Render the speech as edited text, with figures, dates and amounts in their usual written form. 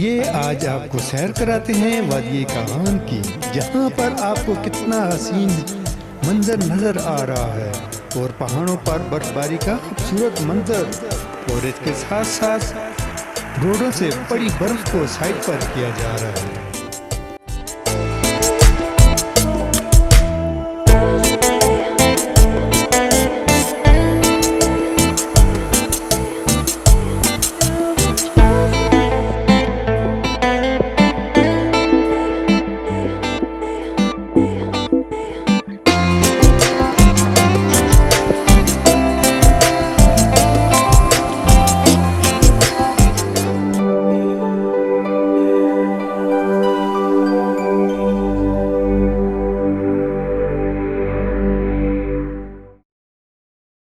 आइए आज आपको सैर कराते हैं वादिये कागान की, जहाँ पर आपको कितना हसीन मंजर नजर आ रहा है और पहाड़ों पर बर्फबारी का खूबसूरत मंजर और इसके साथ साथ रोडों से बड़ी बर्फ को साइड पर किया जा रहा है।